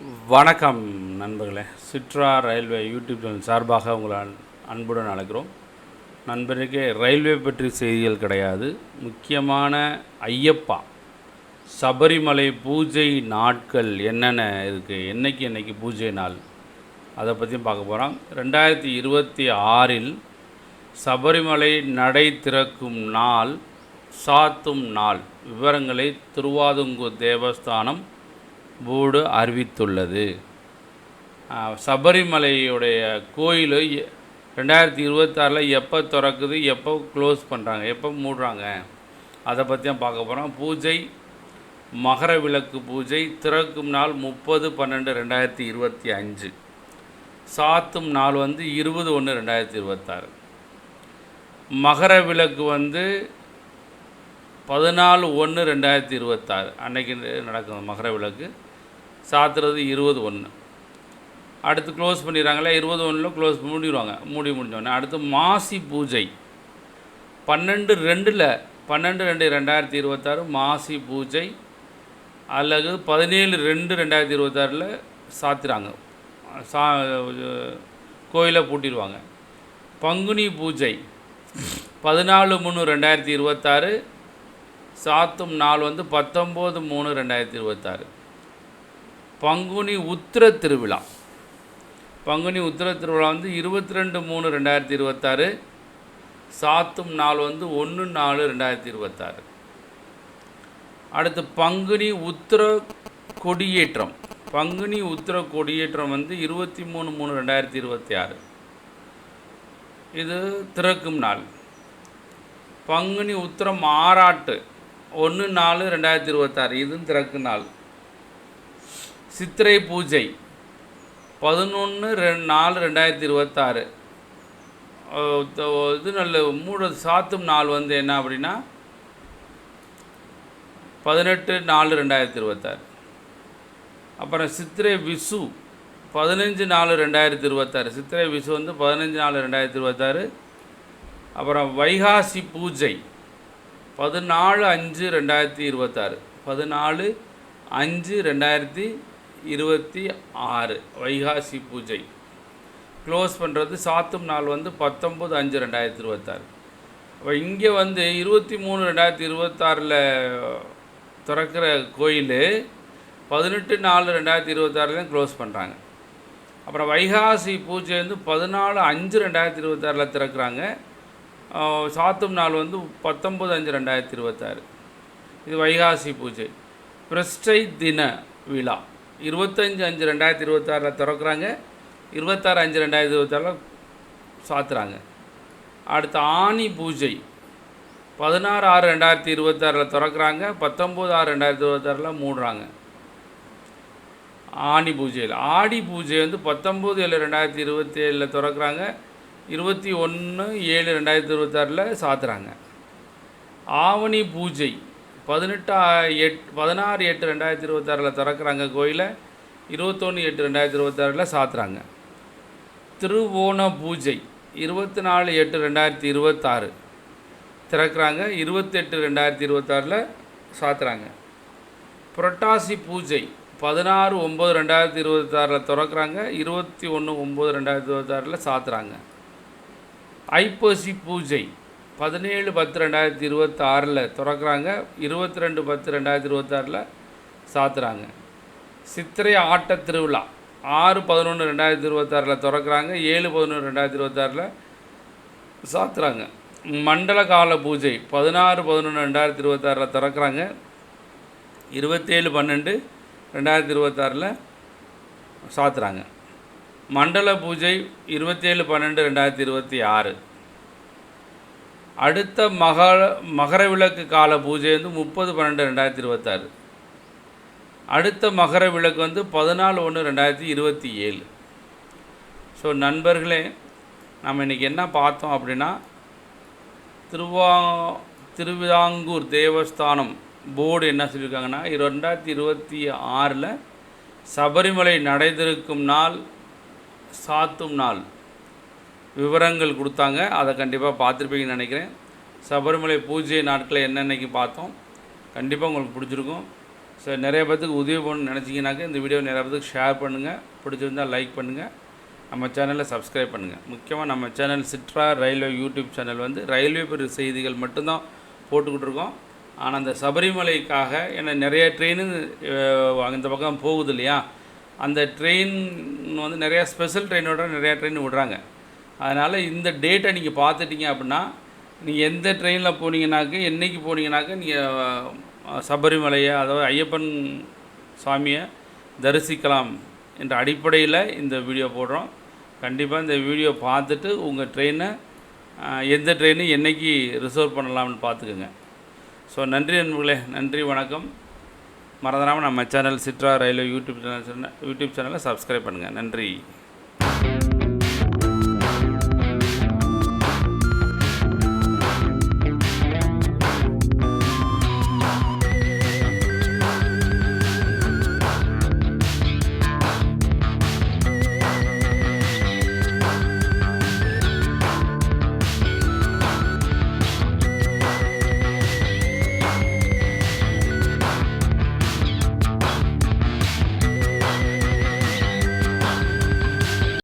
வணக்கம் நண்பர்களே. சிட்ரா railway YouTube channel சார்பாக உங்களை அன்புடன் அழைக்கிறோம். நண்பர்களுக்கு ரயில்வே பற்றி செய்திகள் கிடையாது. முக்கியமான ஐயப்பா சபரிமலை பூஜை நாட்கள் என்னென்ன இருக்குது, என்னைக்கு பூஜை நாள், அதை பற்றியும் பார்க்க போகிறோம். 2026 சபரிமலை நடை திறக்கும் நாள், சாத்தும் நாள் விவரங்களை திருவாதுங்கூர் தேவஸ்தானம் போர்டு அறிவித்துள்ளது. சபரிமலையுடைய கோயில் 2026 எப்போ திறக்குது, எப்போ க்ளோஸ் பண்ணுறாங்க, எப்போ மூடுறாங்க, அதை பற்றி தான் பார்க்க போகிறோம். பூஜை மகர விளக்கு பூஜை திறக்கும் நாள் 30/12/2025. சாத்தும் நாள் 20/1/2026. மகர விளக்கு 14/1/2026 அன்னைக்கு நடக்கும் மகர விளக்கு. சாத்துறது 20/1. அடுத்து க்ளோஸ் பண்ணிடுறாங்களே, 20/1 க்ளோஸ் மூடிடுவாங்க. முடிஞ்சோடனே அடுத்து மாசி பூஜை 12/2/2026 மாசி பூஜை, அல்லது 17/2/2026 சாத்துறாங்க. கோயிலை பூட்டிடுவாங்க. பங்குனி பூஜை 14/3/2026. சாத்தும் நாள் 19/3/2026. பங்குனி உத்திர திருவிழா 22/3/2026. சாத்தும் நாள் 1/4/2026. அடுத்து பங்குனி உத்திர கொடியேற்றம் 23/3/2026. இது திறக்கும் நாள். பங்குனி உத்திரம் ஆராட்டு 1/4/2026. இதுவும் திறக்கும் நாள். சித்திரை பூஜை 11/4/2026. இது நல்ல சாத்தும் நாள் என்ன அப்படின்னா 18/4/2026. அப்புறம் சித்திரை விஷு 15/4/2026. சித்திரை விஷு 15/4/2026. அப்புறம் வைகாசி பூஜை 14/5/2026. 14/5/2026 வைகாசி பூஜை. க்ளோஸ் பண்ணுறது சாத்தும் நாள் 19/5/2026. அப்போ இங்கே 23/2026 திறக்கிற கோயில் 18/4/2026 க்ளோஸ் பண்ணுறாங்க. அப்புறம் வைகாசி பூஜை 14/5/2026 திறக்கிறாங்க. சாத்தும் நாள் 19/5/2026. இது வைகாசி பூஜை. பிரஷ்டை தின விழா 25/5/2026 திறக்கிறாங்க. 26/5/2026 சாத்துறாங்க. அடுத்து ஆனி பூஜை 16/6/2026 திறக்கிறாங்க. 19/6/2026 மூடுறாங்க. ஆனி பூஜையில். ஆடி பூஜை 19/7/2027 திறக்கிறாங்க. 21/7/2026 சாத்துறாங்க. ஆவணி பூஜை 16/8/2026 திறக்கிறாங்க கோயிலை. 21/8/2026 சாத்துறாங்க. திருவோண பூஜை 24/8/2026 திறக்கிறாங்க. 28/2026 சாத்துறாங்க. புரட்டாசி பூஜை 16/9/2026 திறக்கிறாங்க. 21/9/2026 சாத்துறாங்க. ஐப்பசி பூஜை 17/10/2026 திறக்கிறாங்க. 22/10/2026 சாத்துறாங்க. சித்திரை ஆட்ட திருவிழா 6/11/2026 திறக்கிறாங்க. 7/11/2026 சாத்துறாங்க. மண்டல கால பூஜை 16/11/2026 திறக்கிறாங்க. 27/12/2026 சாத்துறாங்க. மண்டல பூஜை 27/12/2026. அடுத்த மகர விளக்கு கால பூஜை 30/12/2026. அடுத்த மகர விளக்கு 14/1/2027. ஸோ நண்பர்களே, நம்ம இன்றைக்கி என்ன பார்த்தோம் அப்படின்னா, திருவிதாங்கூர் தேவஸ்தானம் போர்டு என்ன சொல்லியிருக்காங்கன்னா, 2026 சபரிமலை நடைதிருக்கும் நாள், சாத்தும் நாள் விவரங்கள் கொடுத்தாங்க. அதை கண்டிப்பாக பார்த்துருப்பீங்கன்னு நினைக்கிறேன். சபரிமலை பூஜை நாட்களை என்னென்னைக்கு பார்த்தோம். கண்டிப்பாக உங்களுக்கு பிடிச்சிருக்கும். ஸோ நிறைய பேர்த்துக்கு உதவி பண்ணணும்னு நினச்சிங்கனாக்கா இந்த வீடியோ நிறைய பேர்த்துக்கு ஷேர் பண்ணுங்கள், பிடிச்சிருந்தால் லைக் பண்ணுங்கள், நம்ம சேனலை சப்ஸ்கிரைப் பண்ணுங்கள். முக்கியமாக நம்ம சேனல் சிட்ரா ரயில்வே யூடியூப் சேனல் வந்து ரயில்வே பெரிய செய்திகள் மட்டும்தான் போட்டுக்கிட்டு இருக்கோம். ஆனால் அந்த சபரிமலைக்காக ஏன்னா நிறைய ட்ரெயின் இந்த பக்கம் போகுது இல்லையா, அந்த ட்ரெயின் வந்து நிறையா ஸ்பெஷல் ட்ரெயினோட நிறையா ட்ரெயின் விடுறாங்க. அதனால் இந்த டேட்டை நீங்கள் பார்த்துட்டிங்க அப்படின்னா நீங்கள் எந்த ட்ரெயினில் போனீங்கன்னாக்க என்றைக்கு போனீங்கன்னாக்க நீங்கள் சபரிமலையை அதாவது ஐயப்பன் சாமியை தரிசிக்கலாம் என்ற அடிப்படையில் இந்த வீடியோ போடுறோம். கண்டிப்பாக இந்த வீடியோ பார்த்துட்டு உங்கள் ட்ரெயினை எந்த ட்ரெயினு என்றைக்கு ரிசர்வ் பண்ணலாம்னு பார்த்துக்குங்க. ஸோ நன்றி நண்பர்களே, நன்றி வணக்கம். மறந்துடாமல் நம்ம சேனல் சிட்ரா ரயில்வே யூடியூப் சேனலை சப்ஸ்கிரைப் பண்ணுங்கள். நன்றி.